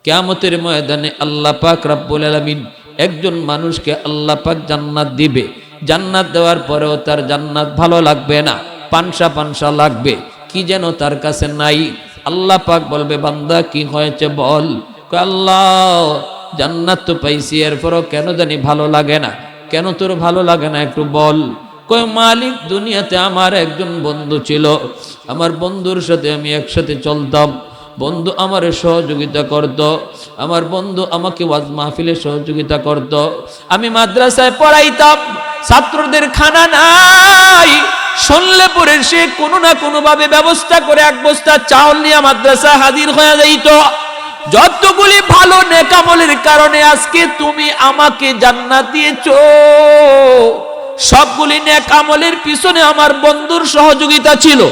কিয়ামতের ময়দানে আল্লাহ পাক রব্বুল আলামিন একজন মানুষকে আল্লাহ পাক জান্নাত দিবে। জান্নাত দেওয়ার পরেও তার জান্নাত ভালো লাগবে না, পানসা পানসা লাগবে, কি যেন তার কাছে নাই। আল্লাহ পাক বলবে, বান্দা কি হয়েছে বল। আল্লাহ জান্নাত তো পাইছি, এরপরও কেন জানি ভালো লাগে না। কেন তোর ভালো লাগে না একটু বল। কয় মালিক, দুনিয়াতে আমার একজন বন্ধু ছিল, আমার বন্ধুর সাথে আমি একসাথে চলতাম, বন্ধু আমার সহযোগিতা করত, আমার বন্ধু আমাকে ওয়াজ মাহফিলে সহযোগিতা করত, আমি মাদ্রাসায় পড়াইতাম, ছাত্রদের খানা নাই, শুনলে পরে সে কোনো না কোনো ভাবে ব্যবস্থা করে এক বস্তা চাউল নিয়ে মাদ্রাসা হাজির হয়ে যাইত। যতগুলি ভালো নেকামলের কারণে আজকে তুমি আমাকে জান্নাত দিয়েছো, সবগুলি নেকামলের পিছনে আমার বন্ধুর সহযোগিতা ছিল।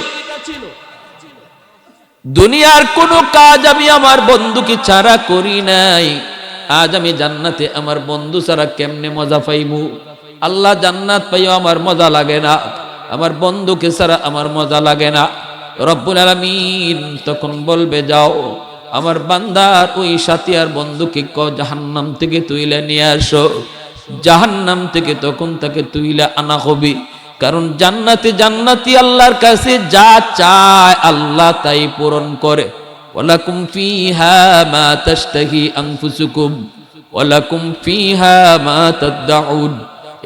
দুনিয়ার কোনো কাজ আমি আমার বন্ধুকে ছাড়া করি নাই, আজ আমি জান্নাতে আমার বন্ধু ছাড়া কেমনে মজা পাইমু। আল্লাহ জান্নাত পাইও আমার মজা লাগে না, আমার বন্ধুকে ছাড়া আমার মজা লাগে না। রব্বুল আলামিন তখন বলবে, যাও আমার বান্দার ওই সাথী আর বন্ধুকে জাহান্নাম থেকে তুইলে নিয়ে আসো। জাহান্নাম থেকে তখন তাকে তুইলে আনা হবে, কারণ জান্নাতে জান্নাতি আল্লাহর কাছে যা চায় আল্লাহ তাই পূরণ করে। ওয়ালাকুম ফিহা মা তাশতাহি আনফুসুকুম ওয়ালাকুম ফিহা মা তাদউন।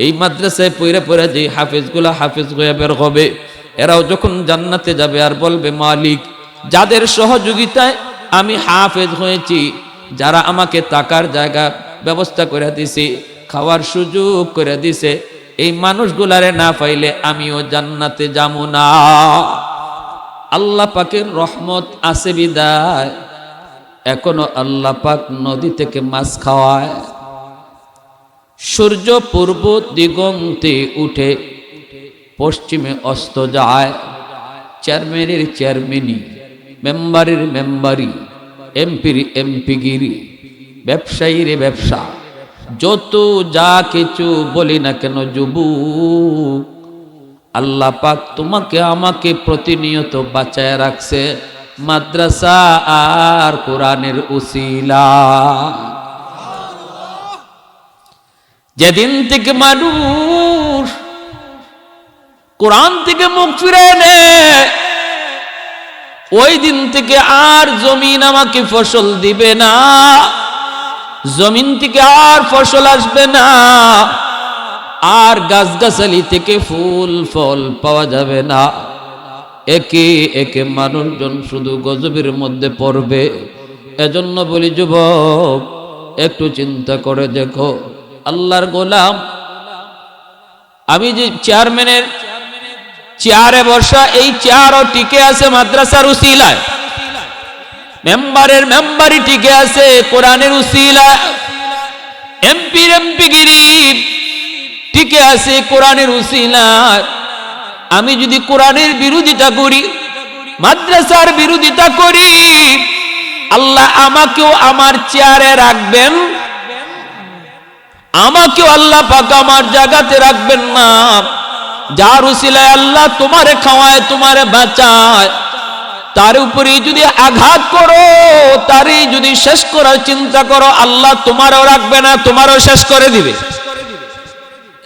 এই মাদ্রাসায় পড়ে পড়ে যে হাফেজগুলা হাফেজ হয়ে বের হবে, এরাও যখন জান্নাতে যাবে আর বলবে, মালিক যাদের সহযোগিতায় আমি হাফেজ হয়েছি, যারা আমাকে টাকার জায়গা ব্যবস্থা করে দিছে, খাওয়ার সুযোগ করে দিছে, এই মানুষগুলারে না পাইলে আমিও জান্নাতে যাবো না। আল্লাহ পাকের রহমত আছে বিদায় এখনো আল্লাহ পাক নদী থেকে মাছ খাওয়ায়। সূর্য পূর্ব দিগন্তে উঠে পশ্চিমে অস্ত যায়, চেয়ারম্যানের চেয়ারম্যানি, মেম্বারের মেম্বারি, এমপির এমপিগিরি, ব্যবসায়ীর ব্যবসা, যত যা কিছু বলি না কেন যুবক, আল্লাহ পাক তোমাকে আমাকে প্রতিনিয়ত বাঁচায় রাখছে মাদ্রাসা আর কোরআনের উসিলা। যেদিন থেকে মানুষ কোরআন থেকে মুখ ফিরে নেয়, ওই দিন থেকে আর জমিন আমাকে ফসল দিবে না, জমিন থেকে আর ফসল আসবে না, আর গাছগাছালি থেকে ফুল ফল পাওয়া যাবে না। একে একে মানুষজন শুধু গজবের মধ্যে পড়বে। এজন্য বলি যুবক, একটু চিন্তা করে দেখো, আল্লাহর গোলাম, আমি যে চেয়ারম্যানের চেয়ারে বসা, এই চেয়ারও টিকে আছে মাদ্রাসার উসিলায়, মেম্বারের মেম্বারি টিকে আছে কোরআনের উসিলায়, এমপির এমপিগিরি টিকে আছে কোরআনের উসিলায়। আমি যদি কোরআনের বিরোধিতা করি, মাদ্রাসার বিরোধিতা করি, আল্লাহ আমাকেও আমার চেয়ারে রাখবেন, আমাকেও আল্লাহ পাক আমার জায়গাতে রাখবেন না। যার উসিলায় আল্লাহ তোমারে খাওয়ায়, তোমারে বাঁচায়, তার উপরে যদি আঘাত করো, তারে যদি শেষ করার চিন্তা করো, আল্লাহ তোমারও রাখবে না, তোমারও শেষ করে দিবে।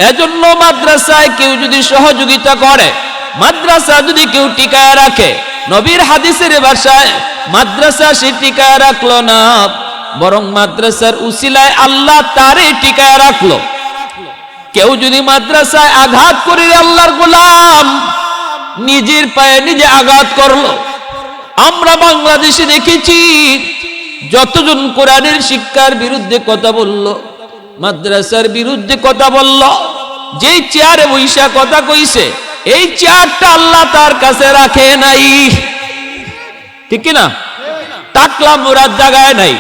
এজন্য মাদ্রাসায় কেউ যদি সহযোগিতা করে, মাদ্রাসা যদি কেউ টিকায় রাখে, নবীর হাদিসের ভাষায় মাদ্রাসা সে টিকায় রাখলো না, বরং মাদ্রাসার উসিলায় আল্লাহ তারে টিকায় রাখলো। কেউ যদি মাদ্রাসায় আঘাত করে, আল্লাহর গোলাম নিজের পায়ে নিজে আঘাত করলো। আমরা বাংলাদেশে দেখেছি যতজন কোরআনের শিক্ষার বিরুদ্ধে কথা বলল, মাদ্রাসার বিরুদ্ধে কথা বলল, যেই চেয়ারে বৈশা কথা কইছে, এই চেয়ারটা আল্লাহ তার কাছে রাখে নাই, ঠিক না? টাকলা মুরাদ জায়গায় নাই,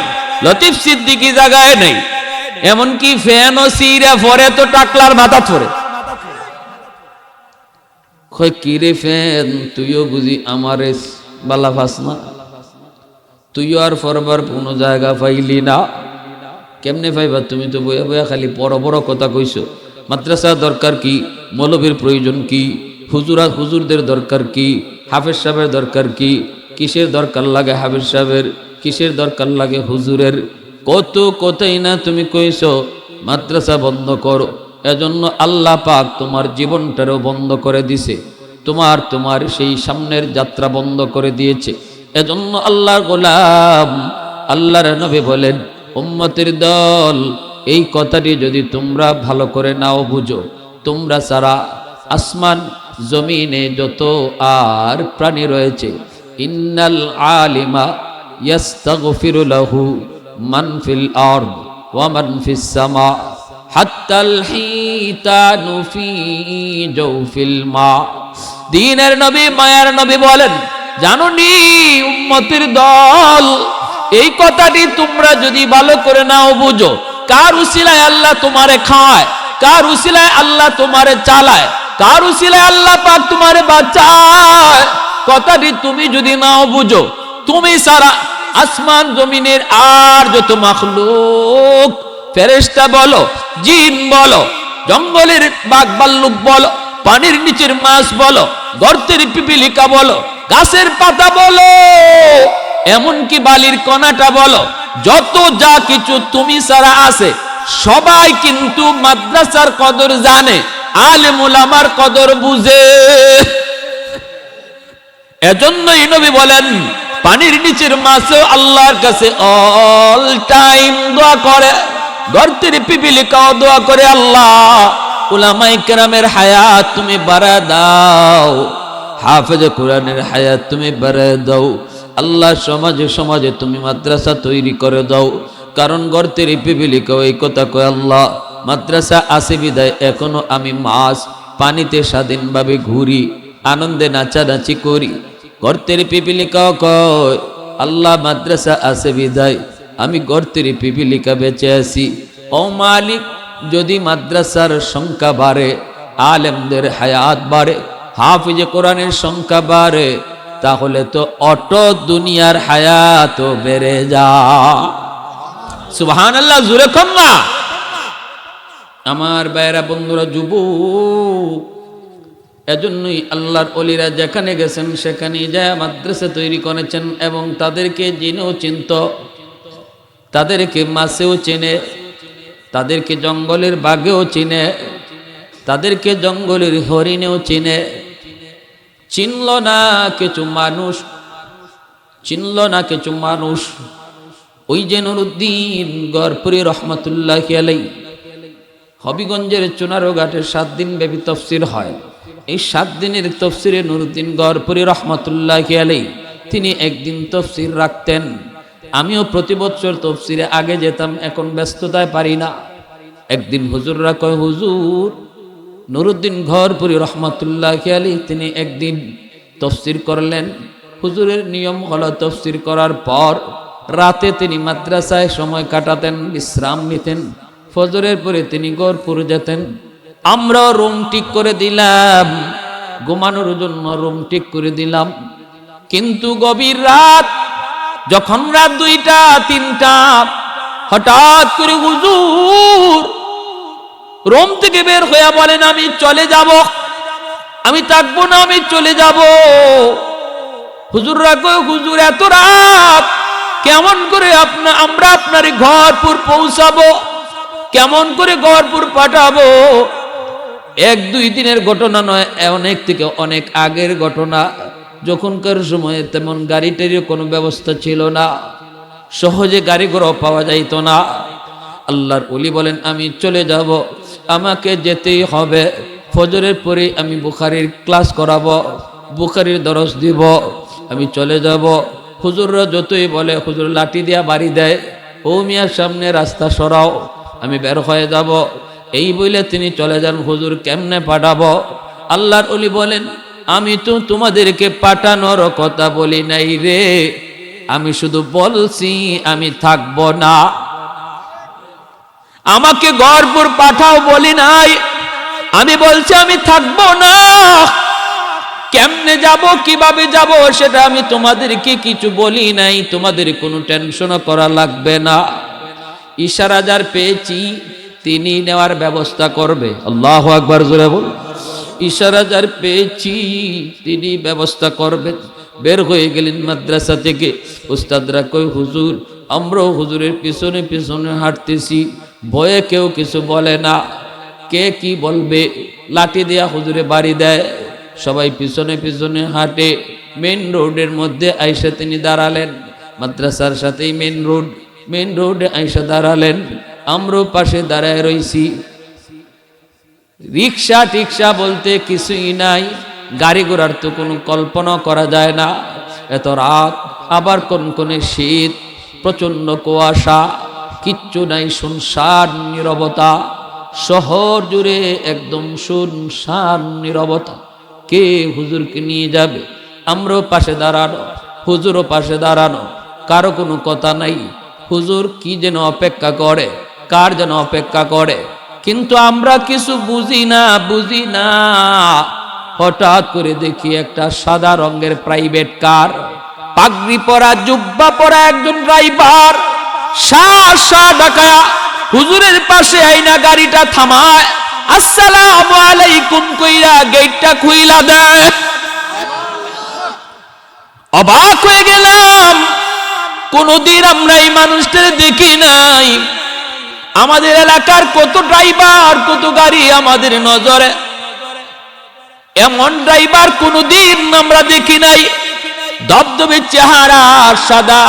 লতিফ সিদ্দিকী জায়গায় নাই, এমনকি ফ্যান ও সিরা পরে তো টাকলার মাথা পড়ে। কয় কি রে ফ্যান, তুইও বুঝি আমারে বালা ফাস না, তুইও আর ফরবার কোনো জায়গা পাইলি না। কেমনে পাইবা? তুমি তো বইয়া বইয়া খালি বড় বড় কথা কইছো। মাদ্রাসা দরকার কি, মৌলবীর প্রয়োজন কি, হুজুরদের দরকার কি, হাফেজ সাহেবের দরকার কি, কিসের দরকার লাগে হাফেজ সাহেবের, কিসের দরকার লাগে হুজুরের? কোথায় না তুমি কইছো মাদ্রাসা বন্ধ করো, এজন্য আল্লাহ পাক তোমার জীবনটারও বন্ধ করে দিছে, তোমার সেই সামনের যাত্রা বন্ধ করে দিয়েছে। এজন্য আল্লাহর গোলাম, আল্লাহর নবী বলেন, উম্মতের দল, এই কথাটি যদি তোমরা ভালো করে নাও বুঝো, তোমরা সারা আসমান জমিনে যত আর প্রাণী রয়েছে, ইন্নাল আলিমা ইয়াস্তাগফিরু লাহু মান ফিল আরদ ওয়া মান ফিস সামা হাত্তাল হিতানু ফি জাওফিল মা। দ্বীনের নবী, মায়ার নবী বলেন, জানোনি উম্মতের দল, এই কথাটি তোমরা যদি ভালো করে নাও বুঝো, কার উসিলায় আল্লাহ তোমারে খাওয়ায়, কার উসিলায় আল্লাহ তোমারে চালায়, কার উসিলায় আল্লাহ পাক তোমারে বাঁচায়, কথাটি তুমি যদি নাও বুঝো, তুমি সারা আসমান জমিনের আর যত মাখলুক, ফেরেশতা বলো, জিন বলো, জঙ্গলের বাঘ ভাল্লুক বলো, পানির নিচের মাছ বলো, গর্তের পিপিলিকা বলো, গাছের পাতা বলো, এমনকি বালির কণাটা বলো, যত যা কিছু তুমি সারা আছে, সবাই কিন্তু মাদ্রাসার কদর জানে, আলেম উলামার কদর বুঝে। এজন্যই নবী বলেন, পানির নিচের মাছও আল্লাহর কাছে অল টাইম দোয়া করে, গর্তের পিপিলিকাও দোয়া করে, আল্লাহ উলামায়ে কেরামের হায়াত তুমি বাড়া দাও, হাফেজে কোরআনের হায়াত তুমি বাড়ায় দাও, আল্লাহ সমাজে সমাজে তুমি মাদ্রাসা তৈরি করে দাও। কারণ গর্তের পিপিলিকাও এই কথা কয়, আল্লাহ মাদ্রাসা আছে বিদায় এখনো আমি মাছ পানিতে স্বাধীনভাবে ঘুরি, আনন্দে নাচানাচি করি। গর্তের পিপিলিকাও কয়, আল্লাহ মাদ্রাসা আছে বিদায় আমি গর্তের পিপিলিকা বেঁচে আছি। ও মালিক, যদি মাদ্রাসার সংখ্যা বাড়ে, আলেমদের হায়াত বাড়ে, হাফিজে কোরআনের সংখ্যা বাড়ে, তাহলে তো অটো দুনিয়ার হায়াতও বেড়ে যায়। সুবহানাল্লাহ, জোরে কম না। আমার ভাইরা, বন্ধুরা, যুবক, এজন্যই আল্লাহর ওলিরা যেখানে গেছেন সেখানে যায় মাদ্রাসা তৈরি করেছেন, এবং তাদেরকে জিনেও চিনত, তাদেরকে মাছেও চেনে, তাদেরকে জঙ্গলের বাঘেও চিনে, তাদেরকে জঙ্গলের হরিণেও চিনে। চিনল না কিছু মানুষ, চিনল না কিছু মানুষ। ওই যে নুরুদ্দিন গড়পুরি রহমতুল্লাহি আলাইহি, হবিগঞ্জের চুনারোঘাটের 7 দিন ব্যাপী তফসির হয়। এই 7 দিনের তফসিরে নুরুদ্দিন গড়পুরি রহমতুল্লাহি আলাইহি তিনি একদিন তফসির রাখতেন। আমিও প্রতি বছর তফসিরে আগে যেতাম, এখন ব্যস্ততায় পারি না। একদিন হুজুররা কয়, হুজুর নুরুদ্দিন গড়পুরি রহমতুল্লাহি আলাইহি তিনি একদিন তফসির করলেন। হুজুরের নিয়ম হলো তফসির করার পর রাতে তিনি মাদ্রাসায় সময় কাটাতেন, বিশ্রাম নিতেন, ফজরের পরে তিনি গড়পুর যেতেন। আমরা রুম ঠিক করে দিলাম, ঘুমানোর জন্য রুম ঠিক করে দিলাম। কিন্তু গভীর রাত, যখন রাত 2টা 3টা, হঠাৎ করে হুজুর রুম থেকে বের হয়ে বলেন, আমি চলে যাব, আমি থাকবো না, আমি চলে যাব। হুজুররা কয়, হুজুর এত রাত কেমন করে আমরা আপনার গড়পুর পৌঁছাবো, কেমন করে গড়পুর পাঠাবো? 1-2 দিনের ঘটনা নয়, অনেক থেকে অনেক আগের ঘটনা। যখনকার সময়ে তেমন গাড়িটারও কোনো ব্যবস্থা ছিল না, সহজে গাড়ি ঘোড়া পাওয়া যাইত না। আল্লাহর ওলি বলেন, আমি চলে যাব, আমাকে যেতেই হবে। ফজরের পরে আমি বুখারীর ক্লাস করাবো, বুখারীর দরস দিব, আমি চলে যাব। হুজুররা যতই বলে, হুজুর লাঠি দিয়া বাড়ি দেয়, ও মিয়ার সামনে রাস্তা সরাও, আমি বের হয়ে যাব। এই বলে তিনি চলে যান। হুজুর কেমনে পাঠাবো? আল্লাহর ওলি বলেন, আমি তো তোমাদেরকে পাঠানোর কথা বলি নাই রে, আমি শুধু বলছি আমি থাকব না। আমাকে গড়পুর পাঠাও বলি নাই, আমি বলছি আমি থাকব না। কেমনে যাব, কিভাবে যাব, সেটা আমি তোমাদেরকে কিছু বলি নাই, তোমাদের কোনো টেনশনও করা লাগবে না। ইশারা যার পেয়েছি তিনি নেওয়ার ব্যবস্থা করবে। আল্লাহু আকবার, জোরে বল। ইশারা যার পেয়েছি তিনি ব্যবস্থা করবেন। বের হয়ে গেলেন মাদ্রাসা থেকে। উস্তাদরা কই হুজুর আমরাও হুজুরের পিছনে পিছনে হাঁটতেছি, ভয়ে কেউ কিছু বলে না, কে কি বলবে, লাঠি দিয়া হুজুরে বাড়ি দেয়। সবাই পিছনে পিছনে হাঁটে, মেন রোডের মধ্যে আইসা তিনি দাঁড়ালেন। মাদ্রাসার সাথেই মেন রোডে আইসা দাঁড়ালেন। আমরাও পাশে দাঁড়ায় রইছি। রিক্সা টিক্সা বলতে কিছুই নাই, গাড়ি ঘোড়ার তো কোনো কল্পনা করা যায় না। এত রাত, আবার কনকনে শীত, প্রচন্ড কুয়াশা, কিচ্ছু নাই, শুনশান নীরবতা। শহর জুড়ে একদম শুনশান নীরবতা। কে হুজুরকে নিয়ে যাবে? আমরাও পাশে দাঁড়ানো, হুজুরও পাশে দাঁড়ানো, কারো কোনো কথা নাই। হুজুর কি যেন অপেক্ষা করে, কার যেন অপেক্ষা করে, কিন্তু আমরা কিছু বুঝি না। হঠাৎ করে দেখি একটা সাদা রঙের প্রাইভেট কার, পাগড়ি পরা, জুব্বা পরা একজন ড্রাইভার শাসা ঢাকা হুজুরের পাশে আইনা গাড়িটা থামায়, আসসালামু আলাইকুম কইরা গেটটা খুইলা দেয়। অবাক হয়ে গেলাম, কোনদিন আমরা এই মানুষটাকে দেখি নাই। আমাদের এলাকার কত ড্রাইভার, কত গাড়ি আমাদের নজরে, এমন ড্রাইভার কোনদিন আমরা দেখি নাই। ধবধবে চেহারা, সাদা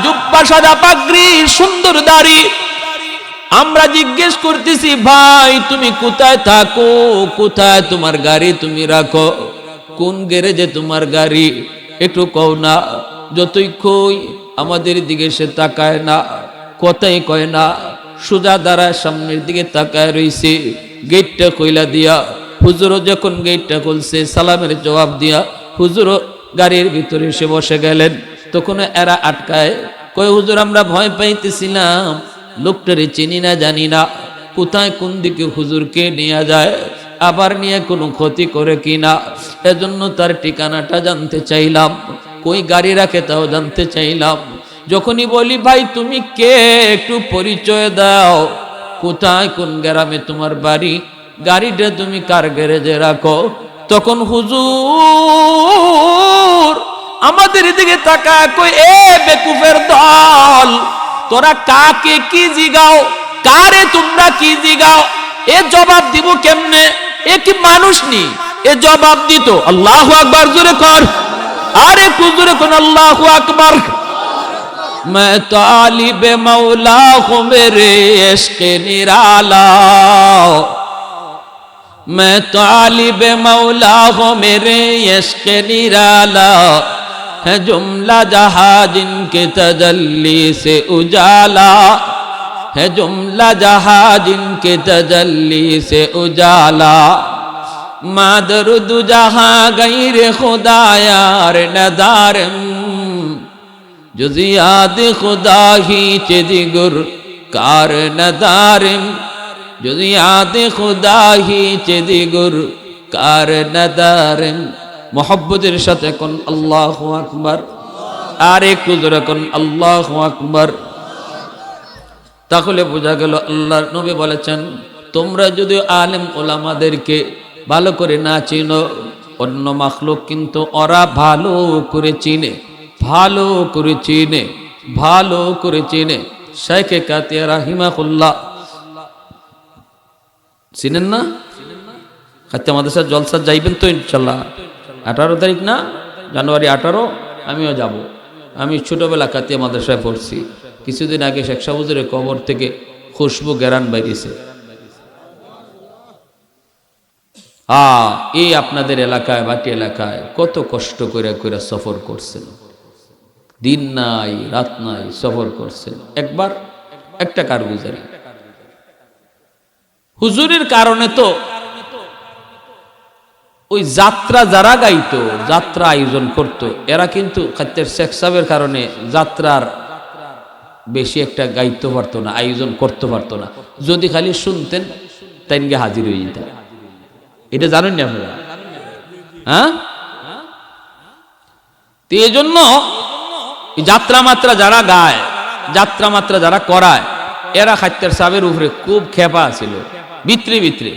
জুব্বা, সাদা পাগড়ি, সুন্দর দাড়ি। আমরা জিজ্ঞেস করতেছি, ভাই তুমি কোথায় থাকো, কোথায় তোমার গাড়ি তুমি রাখো, কোন গ্যারেজে তোমার গাড়ি, একটু কও না। যতই কই আমাদের দিকে সে তাকায় না, কথাই কয় না, সোজা দাঁড়ায় সামনের দিকে তাকায় রইছে। গেটটা কইলা দিয়া হুজুরও যখন গেটটা খুলছে, সালামের জবাব দিয়া হুজুরও গাড়ির ভিতরে এসে বসে গেলেন। তখন এরা আটকায়, কয় হুজুর আমরা ভয় পাইতেছিলাম, লোকটারে চিনি না, জানি না, কোথায় কোন দিকে হুজুরকে নিয়ে যায়, আবার নিয়ে কোনো ক্ষতি করে কিনা, এজন্য তার ঠিকানাটা জানতে চাইলাম, কই গাড়ি রাখে তাও জানতে চাইলাম। যখনই বলি ভাই তুমি কে, একটু পরিচয় দাও, কোথায় কোন গ্রামে তোমার বাড়ি, গাড়িটা তুমি কার গ্যারেজে রাখো, তখন হুজুর আমাদের দিকে তাকায় কই, এ বেকুফের দল, তোরা কাকে কি জিগাও, কারে তোমরা কি জিগাও, এ জবাব দিব কেমনে, এ কি মানুষ নি, এ জবাব দিত। আল্লাহু আকবার জোরে কর, আরে জোরে কোন আল্লাহু আকবার। मैं तालिब मौला हूँ मेरे इश्क निराला, मैं तालिब मौला हूँ मेरे इश्क निराला, है जुमला जहाँ जिनके तजल्ली से उजाला, है जुमला जहाँ जिनके तजल्ली से उजाला, मादरुद जहाँ गैर खुदा यार नदारम, जुजियाद खुदा ही चेदिगुर कार नदारम, जुजियाद खुदा ही चेदिगुर कार नदारम। मोहब्बतेर साथे कोन अल्लाहु আকবার, আর একটু জোরে কোন আল্লাহু আকবার। তাহলে বোঝা গেল আল্লাহর নবী বলেছেন, তোমরা যদি আলেম ওলামাদেরকে ভালো করে না চিনো, অন্য মাখলুক কিন্তু ওরা ভালো করে চিনে, ভালো করে চিনে, ভালো করে চিনে। শাইখে কাতিয়া রাহিমাহুল্লাহ চিনেন না? কাতিয়া মাদ্রাসা জলসা যাইবেন তো ইনশাল্লাহ, 18 তারিখ না, জানুয়ারি 18, আমিও যাব। আমি ছোটবেলা কাতিয়া মাদ্রাসায় পড়ছি। কিছুদিন আগে শেখ সাহুজুরের কবর থেকে খুশবু গেরান বাইরেছে। এই আপনাদের এলাকায়, বাটি এলাকায় কত কষ্ট করে করে সফর করছেন, দিন নাই রাত নাই সফর করছেন। একবার একটা কারগুজারি, হুজুরের কারণে তো ওই যাত্রা যারা গাইতো, যাত্রা আয়োজন করত, এরা কিন্তু খাদ্যের শেখ সাহেবের কারণে যাত্রার বেশি একটা গাইতে পারতো না, আয়োজন করতে পারতো না। যদি খালি শুনতেন তাই গিয়ে হাজির হয়ে যেত। এটা জানেন না আপনারা? হ্যাঁ, তো এই জন্য যাত্রা মাত্রা যারা গায়, যাত্রা মাত্রা যারা করায়, এরা খাদ্যের সাহেবের উপরে খুব খেপা ছিল, ভিতরে ভিতরে।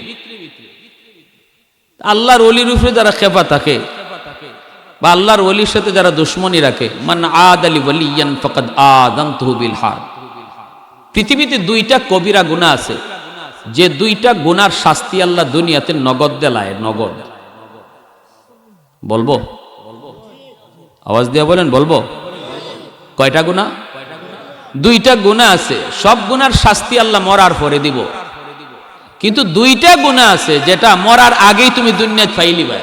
আল্লাহর ওলির উপরে যারা খেপা থাকে, বা আল্লাহর ওলির সাথে যারা দুশ্মনী রাখে, মান আদালি ওয়ালিয়ান ফাকাদ আযানতুহু বিল হারব। পৃথিবীতে দুইটা কবিরা গুনাহ আছে, যে দুইটা গুনার শাস্তি আল্লাহ দুনিয়াতে নগদ দেলায়, নগদ। বলবো? আওয়াজ দিয়ে বলেন, বলবো? কয়টা গুনাহ? দুইটা গুনাহ আছে, সব গুনার শাস্তি আল্লাহ মরার পরে দিব, কিন্তু দুইটা গুনাহ আছে যেটা মরার আগেই তুমি দুনিয়ায় পাইলিবা।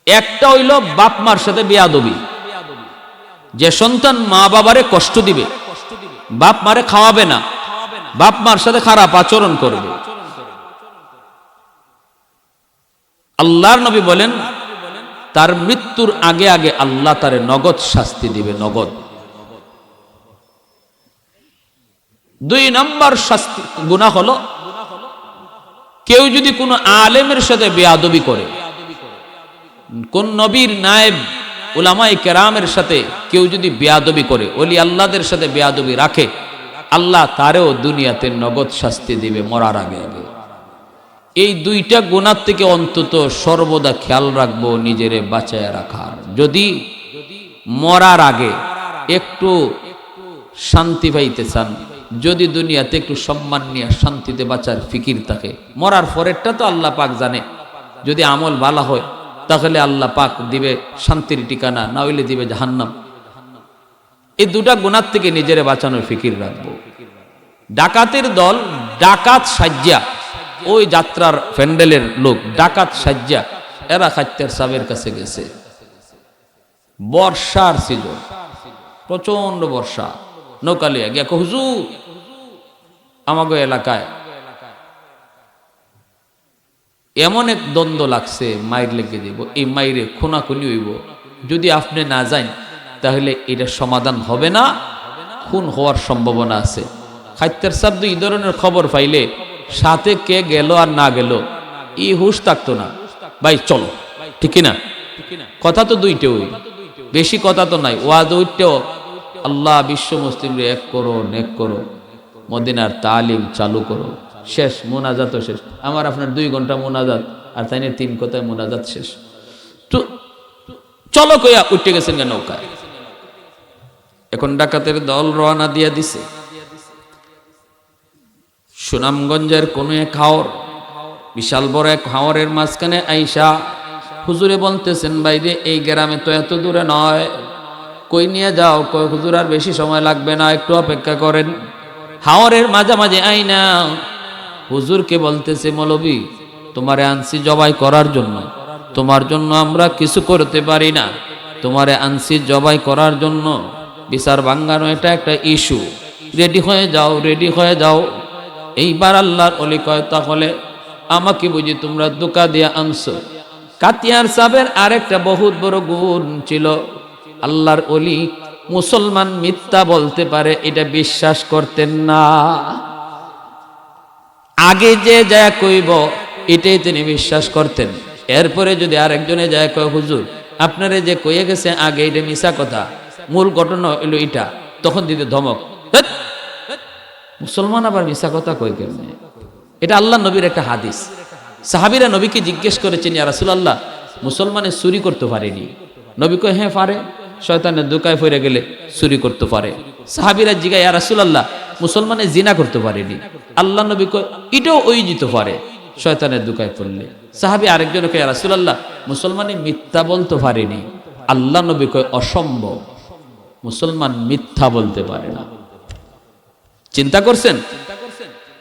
একটা হইল বাপ মার সাথে বেয়াদবি, যে সন্তান মা বাবারে কষ্ট দিবে, বাপ মারে খাওয়াবে না, বাপ মার সাথে খারাপ আচরণ করবে। আল্লাহর নবী বলেন তার মৃত্যুর আগে আগে আল্লাহ তারে নগদ শাস্তি দিবে, নগদ। 2 নম্বর শাস্তি গুনাহ হলো কেউ যদি কোনো আলেমের সাথে বেয়াদবি করে, কোন নবীর নায়েব উলামায়ে কেরামের সাথে কেউ যদি বেয়াদবি করে, ওলি আল্লাহদের সাথে বেয়াদবি রাখে, আল্লাহ তারেও দুনিয়াতে নগদ শাস্তি দিবে মরার আগে আগে। এই দুইটা গুনাহ থেকে অন্তত সর্বদা খেয়াল রাখবো নিজেরে বাঁচায় রাখার। যদি মরার আগে একটু শান্তি পাইতে চান, যদি দুনিয়াতে একটু সম্মান নিয়ে শান্তিতে বাঁচার ফিকির থাকে, মরার পরেরটা তো আল্লাহ পাক জানে। যদি আমল ভালো হয় তাহলে আল্লাহ পাক দিবে শান্তির ঠিকানা, না হইলে দিবে জাহান্নাম। এই দুটা গুনাহ থেকে নিজেরে বাঁচানোর ফিকির রাখবো। ডাকাতের দল ডাকাত সাজ্জা, ওই যাত্রার প্যান্ডেলের লোক ডাকাত সাজ্জা, এরা খাইতের সাহেবের কাছে গেছে। বর্ষার সিজন, প্রচন্ড বর্ষা, নৌকালিয়া গিয়া হুজুর আমাগো এলাকায় এমন এক দ্বন্দ্ব লাগছে, মাইর লেগে দিব, এই মাইরে খুনাখুনি হইব, যদি আপনি না যান তাহলে এটা সমাধান হবে না, খুন হওয়ার সম্ভাবনা আছে। খাইতের সাহেব এই ধরনের খবর পাইলে সাথে কে গেল আর না গেল এই হুশ থাকতো না, ভাই চলো, ঠিক না? কথা তো দুইটাই, বেশি কথা তো নাই। ওয়াজ ওইটাও আল্লাহ বিশ্ব মুসলিমরে এক করো, নেক করো, মদিনার তালিম চালু করো, শেষ মোনাজাতও শেষ। আমার আপনার 2 ঘন্টা মোনাজাত, আর তাই 3 কথায় মোনাজাত শেষ। তো চলো কইয়া উঠে গেছেন কেন নৌকায়। এখন ডাকাতের দল রওনা দিয়া দিছে। সুনামগঞ্জের কোন এক হাওর, বিশাল বড় এক হাওরের মাঝখানে আইসা হুজুরে বলতেছেন, বাইরে এই গ্রামে তো এত দূরে নয়, কই নিয়ে যাও? কই হুজুর আর বেশি সময় লাগবে না, একটু অপেক্ষা করেন। হাওরের মাঝামাঝি আইনা হুজুরকে বলতেছে, মৌলবী তোমারে আনছি জবাই করার জন্য, তোমার জন্য আমরা কিছু করতে পারি না, তোমারে আনছি জবাই করার জন্য, বিচার ভাঙ্গানো এটা একটা ইস্যু, রেডি হয়ে যাও, রেডি হয়ে যাও। এইবার আল্লাহর ওলি কয়, তাহলে আমাকে বুঝি তোমরা ধোঁকা দিয়ে আনছো? কাতিয়ার সাহেবের আরেকটা বহুত বড় গুণ ছিল, আল্লাহর ওলি মুসলমান মিথ্যা বলতে পারে এটা বিশ্বাস করতেন না। আগে যে যা কইব এটাই তিনি বিশ্বাস করতেন। এরপরে যদি আরেকজনে যায় কয়, হুজুর আপনারে যে কইয়ে গেছে আগে এটা মিছা কথা, মূল ঘটনা হইল এটা, তখন দিতে ধমক, মুসলমান আবার মিছা কথা কই কেমনে? এটা আল্লাহ নবীর একটা হাদিস। সাহাবীরা নবীকে জিজ্ঞেস করেছেন, ইয়া রাসূলুল্লাহ মুসলমানে চুরি করতে পারেনি? নবী কয়, হ্যাঁ পারে, শয়তানের ধোঁকায় পড়ে গেলে চুরি করতে পারে। সাহাবীরা জিজ্ঞাসা, ইয়া রাসূলুল্লাহ মুসলমানে জিনা করতে পারেনি? আল্লাহ নবী কয়, এটাও ওই জিতে পারে শয়তানের ধোঁকায় পড়লে। সাহাবী আরেকজন কয়, ইয়া রাসূলুল্লাহ মুসলমানে মিথ্যা বলতে পারেনি? আল্লাহ নবী কয়, অসম্ভব, মুসলমান মিথ্যা বলতে পারে না। চিন্তা করছেন?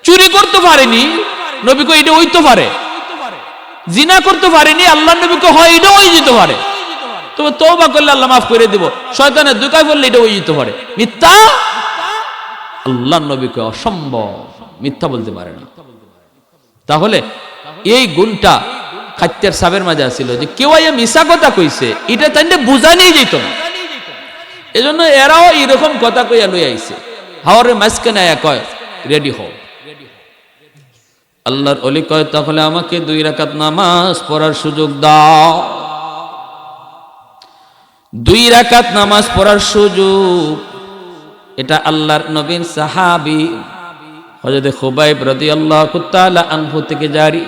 চুরি করতে পারেনি, নবী কয় এটা হইতে পারে। জিনা করতে পারেনি, আল্লাহ নবী কয় হয় এটা ওই যেতে পারে। তবে তওবা করলে আল্লাহ মাফ করে দিব, শয়তানের ধোঁকায় পড়লে এটা ওই যেতে পারে। মিথ্যা আল্লাহ নবী কয় অসম্ভব, মিথ্যা বলতে পারে না। তাহলে এই গুণটা খাদ্যের সাবের মাঝে ছিল, যে কেউ আইয়া মিশা কথা কইছে এটা তাইলে বুঝা নিয়ে যেত না, এজন্য এরাও এরকম কথা কইয়া লই আইছে। হাওরের মাঝখানে আয়া কয়, রেডি হও। আল্লাহর ওলি কয়, তাহলে আমাকে 2 রাকাত নামাজ পড়ার সুযোগ দাও। 2 রাকাত নামাজ পড়ার সুযোগ, এটা আল্লাহর নবীর সাহাবী হযরত খুবাইব রাদিয়াল্লাহু তাআলা আনহু থেকে জারি।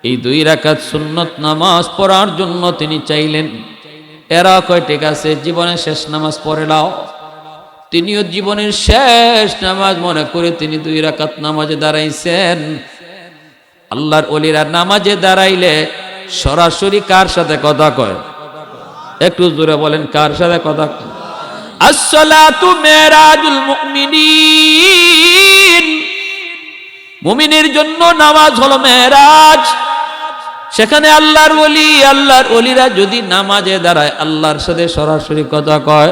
এই 2 রাকাত সুন্নত নামাজ পড়ার জন্য তিনি চাইলেন। এরা কয় ঠিক আছে, জীবনের শেষ নামাজ পড়ে নাও। তিনিও জীবনের শেষ নামাজ মনে করে তিনি 2 রাকাত নামাজে দাঁড়াইছেন। আল্লাহর ওলিরা নামাজে দাঁড়াইলে সরাসরি কার সাথে কথা কয়? একটু জোরে বলেন, কার সাথে কথা কয়? আসসালাতু মিরাজুল মুমিনিন, মুমিনের জন্য নামাজ হলো মেরাজ। সেখানে আল্লাহর ওলিরা যদি নামাজে দাঁড়ায় আল্লাহর সাথে সরাসরি কথা কয়।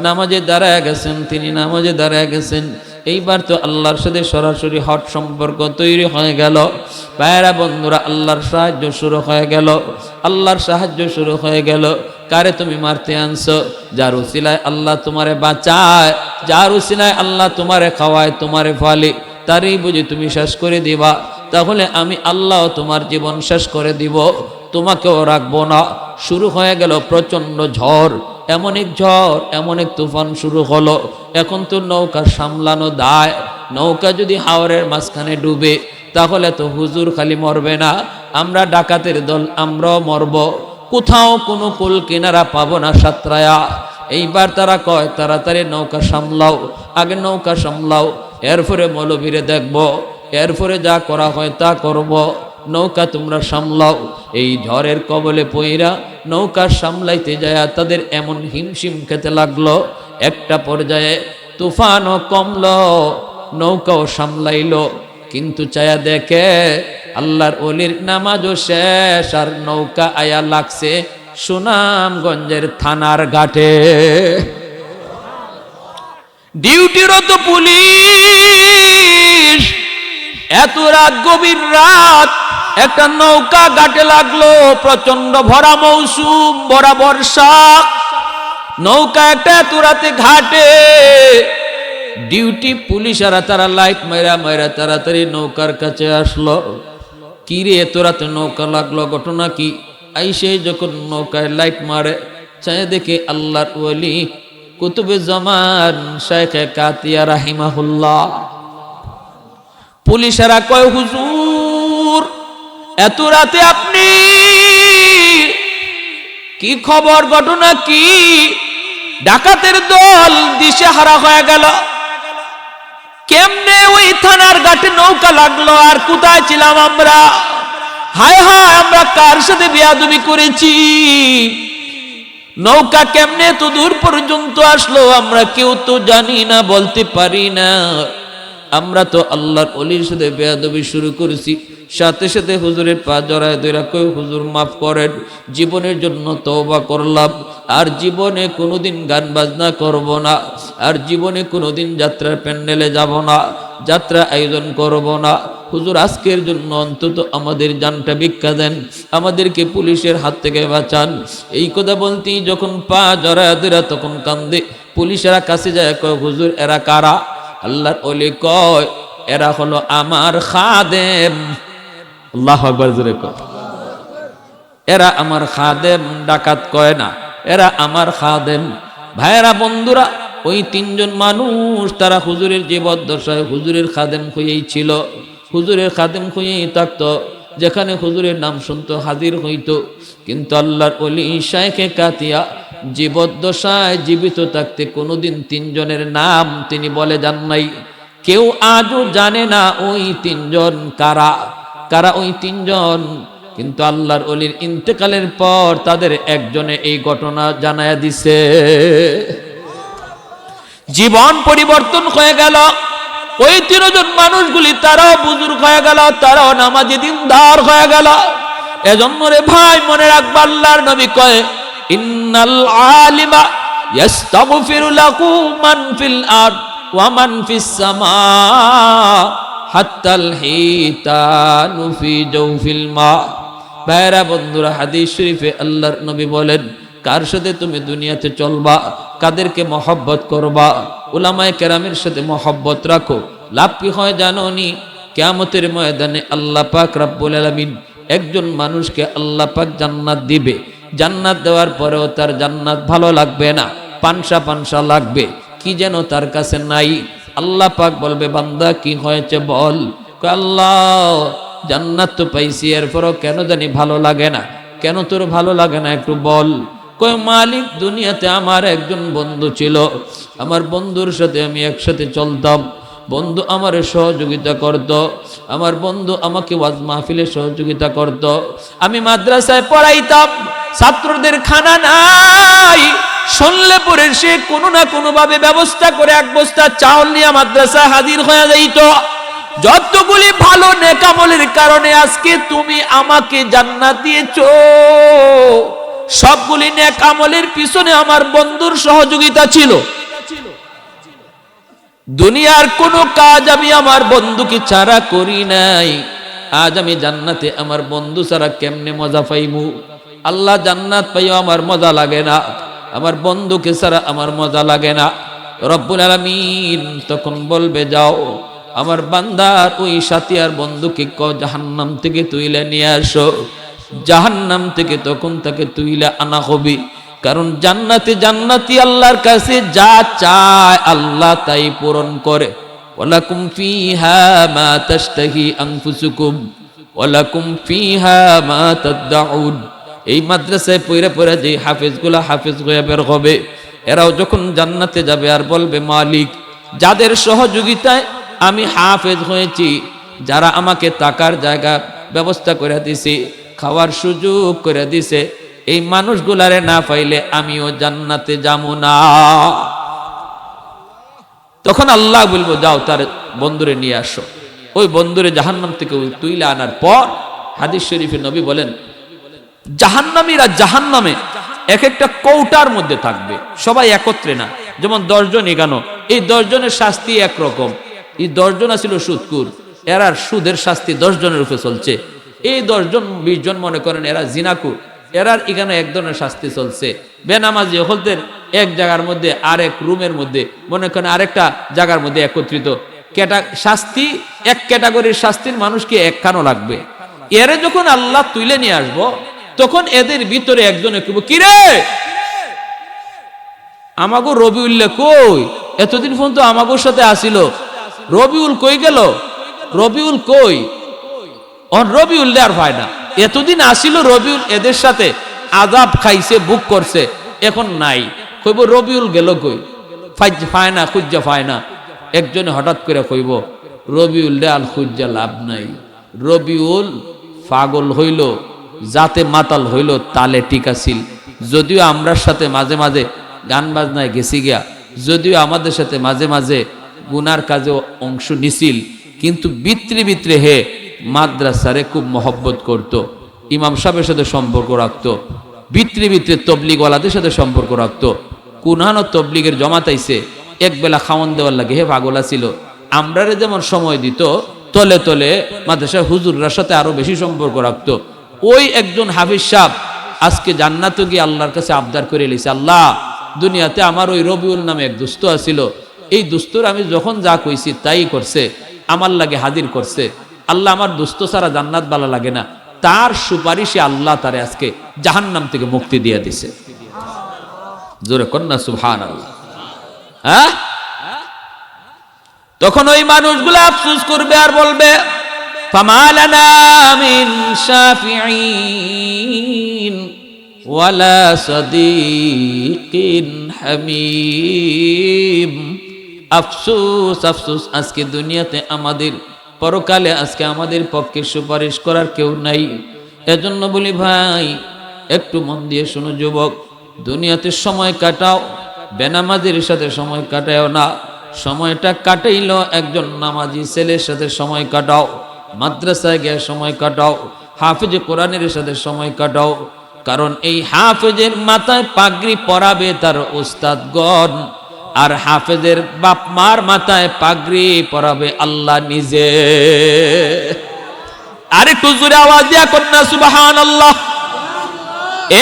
নামাজে দাঁড়ায় গেছেন তিনি, নামাজে দাঁড়ায় গেছেন। এইবার তো আল্লাহর সাথে সরাসরি হট সম্পর্ক তৈরি হয়ে গেল। ভাইরা বন্ধুরা, আল্লাহর সাহায্য শুরু হয়ে গেল, আল্লাহর সাহায্য শুরু হয়ে গেল। কারে তুমি মারতে আনছো? যার উসিলায় আল্লাহ তোমারে বাঁচায়, যার উসিলায় আল্লাহ তোমারে খাওয়ায়, তোমারে ফালে, তারই বুঝি তুমি শেষ করে দিবা? তাহলে আমি আল্লাহ তোমার জীবন শেষ করে দিব, তোমাকেও রাখবো না। শুরু হয়ে গেল প্রচন্ড ঝড়, এমন এক ঝড়, এমন এক তুফান শুরু হলো। এখন তো নৌকা সামলানো দায়। নৌকা যদি হাওরের মাঝখানে ডুবে তাহলে তো হুজুর খালি মরবে না, আমরা ডাকাতের দল আমরাও মরব। কোথাও কোনো কুল কিনারা পাবো না সাঁতরায়া। এইবার তারা কয় তাড়াতাড়ি নৌকা সামলাও, আগে নৌকা সামলাও, এরপরে মৌলবীরে দেখবো, এরপরে যা করা হয় তা করব। নৌকা তোমরা সামলাও। এই ঝড়ের কবলে পইরা নৌকা সামলাইতে যায় তাদের এমন হিমশিম খেতে লাগলো। একটা পর্যায়ে তুফানও কমলো, নৌকাও সামলাইলো। কিন্তু চায়া দেখে আল্লাহর ওলির নামাজও শেষ, আর নৌকা আয়া লাগছে সুনামগঞ্জের থানার ঘাটে। ডিউটিরত পুলিশ, এত রাত, গভীর রাত, একটা নৌকা ঘাটে লাগলো। প্রচন্ড ভরা মৌসুম, ভরা বর্ষা। নৌকা একটা এত রাতে ঘাটে। ডিউটি পুলিশেরা তারা লাইট মাইরা মাইরা তাড়াতাড়ি নৌকার কাছে আসলো। কি রে, এত রাতে নৌকা লাগলো, ঘটনা কি? আইসে যখন নৌকায় লাইট মারে, চায় দেখে আল্লাহর ওলি কুতুবে জামান শাইখে কাতিয়া রাহিমাহুল্লাহ। পুলিশেরা কয়, হুজুর এত রাতে আপনি, কি খবর, ঘটনা কি? ডাকাতের দল দিশেহারা হয়ে গেল। কেমনে ওই থানার ঘাটে নৌকা লাগলো, আর কোথায় ছিলাম আমরা? হায় হায়, আমরা কার সাথে বেয়াদবি করেছি? নৌকা কেমনে তো দূর পর্যন্ত আসলো আমরা কেউ তো জানি না, বলতে পারি না। আমরা তো আল্লাহর ওলির সাথে বেয়াদবি শুরু করেছি। সাথে সাথে হুজুরের পা জড়ায় ধরে কই, হুজুর মাফ করেন, জীবনের জন্য তওবা করলাম, আর জীবনে কোনোদিন গান বাজনা করব না, আর জীবনে কোনোদিন যাত্রার প্যান্ডেলে যাব না, যাত্রা আয়োজন করব না। হুজুর আজকের জন্য অন্তত আমাদের জানটা ভিক্ষা দেন, আমাদেরকে পুলিশের হাত থেকে বাঁচান। এই কথা বলতেই যখন পা জড়ায় ধরে তখন কান্দে। পুলিশেরা কাছে যায়, কয় হুজুর এরা কারা? আল্লাহর ওলি কয়, এরা হলো আমার খাদেম। আল্লাহু আকবার জোরে কয়, এরা আমার খাদেম, ডাকাত কয় না, এরা আমার খাদেম। ভাইরা বন্ধুরা, ওই 3 জন মানুষ তারা হুজুরের জীবদ্দশায় হুজুরের খাদেম হয়েই ছিল, হুজুরের খাদেম হয়েই থাকতো। যেখানে হুজুরের নাম শুনতো হাজির হইতো। কিন্তু আল্লাহর ওলি শাইখে কাতিয়া জীবদ্দশায় জীবিত থাকতে কোনোদিন 3 জনের নাম তিনি বলে যান নাই। কেউ আজও জানে না ওই 3 জন কারা, কারা ওই 3 জন। কিন্তু আল্লাহর ওলির ইন্তেকালের পর তাদের একজনে এই ঘটনা জানায়া দিছে। জীবন পরিবর্তন হয়ে গেল। ওই 3 জন মানুষগুলি তারাও বুজুর্গ হয়ে গেল, তারাও নামাজি দিনদার হয়ে গেল। এজন্য রে ভাই মনে রাখবা, আল্লাহর নবী কয়, ইন্নাল আলিমা ইস্তাগফিরু লাহু মান ফিল আরদ ওয়া মান ফিস সামা হাত্তাল হিতানু ফি জাওফিল মা। ভাইরা বন্ধুরা, হাদিস শরীফে আল্লাহর নবী বলেন, কার সাথে তুমি দুনিয়াতে চলবা, কাদেরকে মহব্বত করবা, উলামায়ে কেরামের সাথে মহব্বত রাখো। লাভ কি হয় জানো নি? কিয়ামতের ময়দানে আল্লাহ পাক রব্বুল আলামিন একজন মানুষকে আল্লাহ পাক জান্নাত দিবে। জান্নাত দেওয়ার পরেও তার জান্নাত ভালো লাগবে না, পানসা পানসা লাগবে, কি যেন তার কাছে নাই। আল্লাহ পাক বলবে, বান্দা কি হয়েছে বল? আল্লাহ জান্নাত তো পাইছি, এরপরও কেন জানি ভালো লাগে না। কেন তোর ভালো লাগে না একটু বল। কয় মালিক, দুনিয়াতে আমার একজন বন্ধু ছিল, আমার বন্ধুর সাথে আমি একসাথে চলতাম, বন্ধু আমার সহযোগিতা করত, আমার বন্ধু আমাকে ওয়াজ মাহফিলে সহযোগিতা করত, আমি মাদ্রাসায় পড়াইতাম, ছাত্রদের খানা নাই, শুনলে পরে সে কোনো না কোনো ভাবে ব্যবস্থা করে এক বস্তা চাউল নিয়ে মাদ্রাসায় হাজির হয়ে যাইত। যতগুলি ভালো নেকামলের কারণে আজকে তুমি আমাকে জান্নাত দিয়েছো, সবগুলি নেকামলের পিছনে আমার বন্ধুর সহযোগিতা ছিল। দুনিয়ার কোনো কাজ আমি আমার বন্ধুকে ছাড়া করি নাই, আজ আমি জান্নাতে আমার বন্ধু ছাড়া কেমনে মজা পাইমু। আল্লাহ, জান্নাত পাইও আমার মজা লাগে না, আমার বন্ধুকে ছাড়া আমার মজা লাগে না। রব্বুল আলামিন তখন বলবে, যাও আমার বান্দার ওই সাথী আর বন্ধুকে জাহান্নাম থেকে তুইলে নিয়ে আসো। জাহান্নাম থেকে তখন তাকে তুইলে আনা হবে, কারণ জান্নাতে জান্নাতি আল্লাহর কাছে যা চায় আল্লাহ তাই পূরণ করে। ওয়ালাকুম ফিহা মা তাশতাহি আনফুসুকুম ওয়ালাকুম ফিহা মা তাদউন। এই মাদ্রাসায় পড়ে পড়ে যে হাফেজগুলা হাফেজ হয়ে বের হবে, এরাও যখন জান্নাতে যাবে আর বলবে, মালিক, যাদের সহযোগিতায় আমি হাফেজ হয়েছি, যারা আমাকে টাকার জায়গা ব্যবস্থা করে দিছে, খাওয়ার সুযোগ করে দিছে, এই মানুষগুলারে না পাইলে আমিও জান্নাতে যাবো না। তখন আল্লাহ বলবো, যাও তার বন্ধুরে নিয়ে আসো। ওই বন্ধুরে জাহান্নাম থেকে তুইলে আনার পর হাদিস শরীফে নবী বলেন, জাহান্নামীরা জাহান্নামে এক একটা কৌটার মধ্যে থাকবে, সবাই একত্রে না। যেমন 10 জন এগানো, এই 10 জনের শাস্তি একরকম। এই 10 জন ছিল সুদকুর, এরার সুদের শাস্তি 10 জনের উপরে চলছে। এই 10 জন 20 জন মনে করেন এরা জিনাকুর, এরার এখানে এক ধরনের শাস্তি চলছে। বেনামাজি হলদের এক জায়গার মধ্যে আরেক রুমের মধ্যে মনে করেন আরেকটা জায়গার মধ্যে একত্রিত শাস্তি, এক ক্যাটাগরির শাস্তির মানুষকে একখানো লাগবে। এরে যখন আল্লাহ তুলে নিয়ে আসবো, তখন এদের ভিতরে একজনে কইব, কিরে আমাগো রবিউল্লাহ কই? এতদিন পর্যন্ত আমাগোর সাথে আসিল, রবিউল কই গেল? রবিউল কই? রবিউল আর হয় না। এতদিন আসিল রবিউল, এদের সাথে আজাব খাইছে, বুক করছে, এখন নাই। কইব রবিউল গেল কই? ফায় না, খুঁজা পায় না। একজনে হঠাৎ করে কইব, রবিউল রে আল খুঁজা লাভ নাই, রবিউল পাগল হইল, যাতে মাতাল হইল, তালে ঠিক আছিল। যদিও আমরার সাথে মাঝে মাঝে গান বাজনায় গেছি গিয়া, যদিও আমাদের সাথে মাঝে মাঝে গুনার কাজে অংশ নিছিল, কিন্তু ভিতরে ভিতরে হে মাদ্রাসারে খুব মহব্বত করত, ইমাম সাহেবের সাথে সম্পর্ক রাখতো, ভিতরে ভিতরে তবলিগওয়ালাদের সাথে সম্পর্ক রাখতো। কুনহানো তবলিগের জমাত আইছে, একবেলা খাওয়ান দেওয়ার লাগে হে পাগলা ছিল। আমরারে যেমন সময় দিত, তলে তলে মাদ্রাসার হুজুররার সাথে আরো বেশি সম্পর্ক রাখতো। ওই একজন হাফিজ সাহেব আজকে জান্নাতে গিয়ে আল্লাহর কাছে আবদার করে লিছে, আল্লাহ, দুনিয়াতে আমার ওই রবিউল নামে এক দুস্থ আছিল, এই দুস্থর আমি যখন যা কইছি তাই করছে, আমার লাগে হাজির করছে। আল্লাহ, আমার দুস্থ ছাড়া জান্নাত ভালো লাগে না, তার সুপারিশে আল্লাহ তারে আজকে জাহান্নাম থেকে মুক্তি দিয়ে দিছে। জোরে কন্যা সুবহানাল্লাহ। হ্যাঁ, তখন ওই মানুষগুলো আফসোস করবে আর বলবে, ফামা লানা মিন শাফিঈন ওয়ালা সাদীকিন হামীম। আফসোস আফসোস, আজকে দুনিয়াতে আমাদের, পরকালে আজকে আমাদের পক্ষে সুপারিশ করার কেউ নাই। এজন্য বলি ভাই, একটু মন দিয়ে শোনো যুবক, দুনিয়াতে সময় কাটাও, বেনামাজির সাথে সময় কাটাও না, সময়টা কাটাইল একজন নামাজি ছেলের সাথে সময় কাটাও, মাদ্রাসায় গিয়ে সময় কাটাও, হাফেজ কোরআনের সাথে সময় কাটাও। কারণ এই হাফেজের মাথায় পাগড়ি পরাবে তার উস্তাদগণ, আর হাফেজের বাপ মার মাথায় পাগড়ি পরাবে আল্লাহ নিজে। আরে একটু জোরে আওয়াজ দিয়া কন্যা সুবহানাল্লাহ।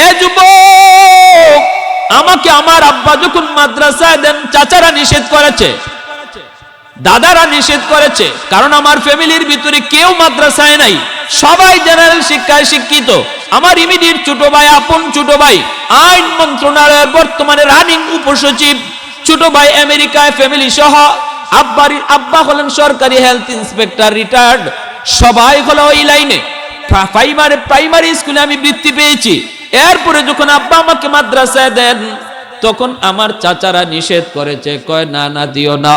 এ যুবক, আমাকে আমার আব্বা যখন মাদ্রাসায় দেন, চাচারা নিষেধ করেছে, দাদারা নিষেধ করেছে, কারণ আমার ফ্যামিলির ভিতরে কেউ মাদ্রাসায় নাই, সবাই জেনারেল শিক্ষায় শিক্ষিত। আমার ইমিডিয়েট ছোট ভাই, আপন ছোট ভাই আইন মন্ত্রণালয়ের বর্তমানে রানিং উপসচিব, ছোট ভাই আমেরিকায় ফ্যামিলি সহ, আব্বা হলেন সরকারি হেলথ ইন্সপেক্টর রিটায়ার্ড, সবাই হলো ওই লাইনে। প্রাইমারি স্কুলে আমি বৃত্তি পেয়েছি। এরপরে যখন আব্বা আমাকে মাদ্রাসায় দেন, তখন আমার চাচারা নিষেধ করেছে, কয় না না দিও না,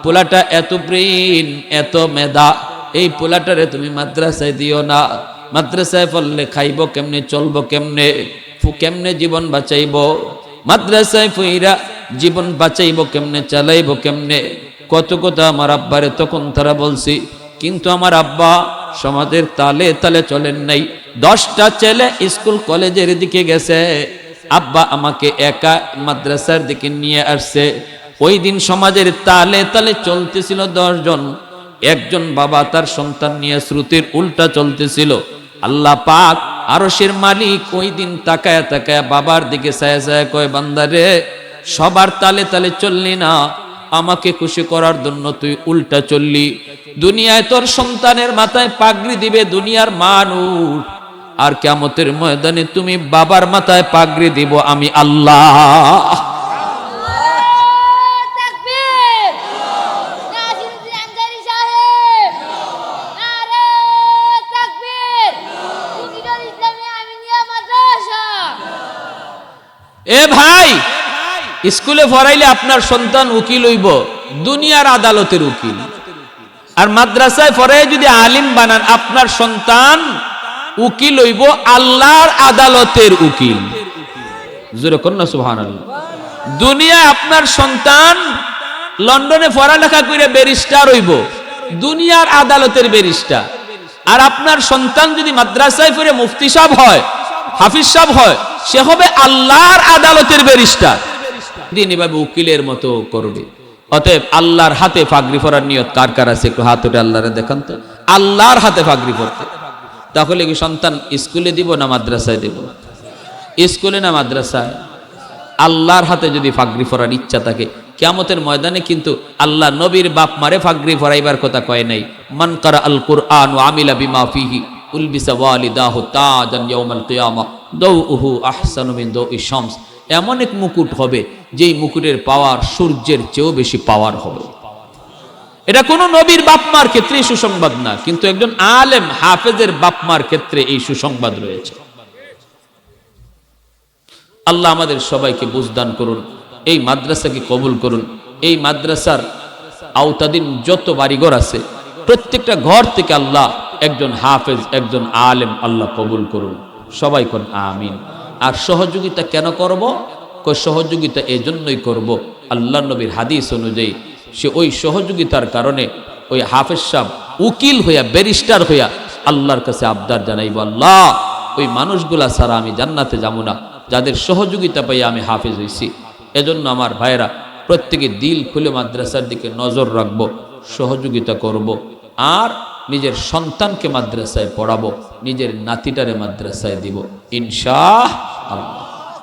পোলাটা এত ব্রেন এত মেধা, এই পোলাটারে তুমি মাদ্রাসায় দিও না। মাদ্রাসায় পড়লে খাইব কেমনে, চলবো কেমনে, কেমনে জীবন বাঁচাইব, মাদ্রাসায় ফইরা জীবন বাঁচাইব কেমনে, চালাইব কেমনে, কত কথা আমার আব্বারে তখন তারা বলছি। কিন্তু আমার আব্বা সমাজের তালে তালে চলেন নাই। 10টা ছেলে স্কুল কলেজের দিকে গেছে, আব্বা আমাকে একা মাদ্রাসার দিকে নিয়ে আসছে। ওই দিন সমাজের তালে তালে চলতেছিল 10 জন, একজন বাবা তার সন্তান নিয়ে শ্রুতির উল্টা চলতেছিল। আল্লাহ পাক আরশের মালিক ওই দিন তাকায়া তাকায়া বাবার দিকে ছায়া ছায়া কয়, বান্দারে সবার তালে তালে চললি না, আমাকে খুশি করার জন্য তুই উল্টা চললি। দুনিয়ায় তোর সন্তানের মাথায় পাগড়ি দিবে দুনিয়ার মানুষ, আর কিয়ামতের ময়দানে তুমি বাবার মাথায় পাগড়ি দিব আমি আল্লাহ। এ ভাই, স্কুলে পড়াইলে আপনার সন্তান উকিল হইব, দুনিয়ার আদালতের উকিল। আর মাদ্রাসায় পড়াই যদি আলিম বানান, আপনার সন্তান উকিল হইব আল্লাহর আদালতের উকিল। জোরে কন্যা সুবহানাল্লাহ। দুনিয়ায় আপনার সন্তান লন্ডনে পড়ালেখা করে ব্যারিস্টার হইব, দুনিয়ার আদালতের ব্যারিস্টার। আর আপনার সন্তান যদি মাদ্রাসায় পড়ে মুফতি সাহেব হয়, হাফিজ সাহেব হয়, সে হবে আল্লাহর আদালতের ব্যারিস্টার। দিন এভাবে উকিলের মতো করবে। অতএব আল্লাহর হাতে পাগড়ি পরার নিয়ত কার কার আছে একটু হাত উঠে আল্লাহরে দেখান তো। আল্লাহর হাতে পাগড়ি পরতে, তাহলে কি সন্তান স্কুলে দিব না মাদ্রাসায় দেব? স্কুলে না মাদ্রাসায়? আল্লাহর হাতে যদি পাগড়ি পরার ইচ্ছা থাকে, কিয়ামতের ময়দানে কিন্তু আল্লাহ নবীর বাপ মারে পাগড়ি পরাইবার কথা কয় নাই। মান কারা আল কুরআন ওয়া আমিলা বিমা ফিহি উলবিসা ওয়ালিদাহু তাজান ইয়াউমাল কিয়ামা দাউহু আহসানু মিন দাউইশ শামস। এমন এক মুকুট হবে যেই মুকুটের পাওয়ার সূর্যের চেয়েও বেশি পাওয়ার হবে। এটা কোনো নবীর বাপমার ক্ষেত্রে সুসংবাদ না, কিন্তু একজন আলেম হাফেজের বাপমার ক্ষেত্রে এই সুসংবাদ রয়েছে। আল্লাহ আমাদের সবাইকে বুঝদান করুন, এই মাদ্রাসাকে কবুল করুন। এই মাদ্রাসার আওতাধীন যত বাড়িঘর আছে, প্রত্যেকটা ঘর থেকে আল্লাহ একজন হাফেজ, একজন আলেম আল্লাহ কবুল করুন। সবাই কোন আমিন। আর সহযোগিতা কেন করব? সহযোগিতা এজন্যই করব, আল্লাহ নবীর হাদিস অনুযায়ী সে ওই সহযোগিতার কারণে ওই হাফেজ সাহেব উকিল হইয়া ব্যারিস্টার হইয়া আল্লাহর কাছে আবদার জানাইব, আল্লাহ ওই মানুষগুলা ছাড়া আমি জান্নাতে যাব না, যাদের সহযোগিতা পাইয়া আমি হাফেজ হইছি। এজন্য আমার ভাইয়েরা প্রত্যেকে দিল খুলে মাদ্রাসার দিকে নজর রাখব, সহযোগিতা করব, আর নিজের সন্তানকে মাদ্রাসায় পড়াবো, নিজের নাতিটারে মাদ্রাসায় দিব ইনশাআল্লাহ।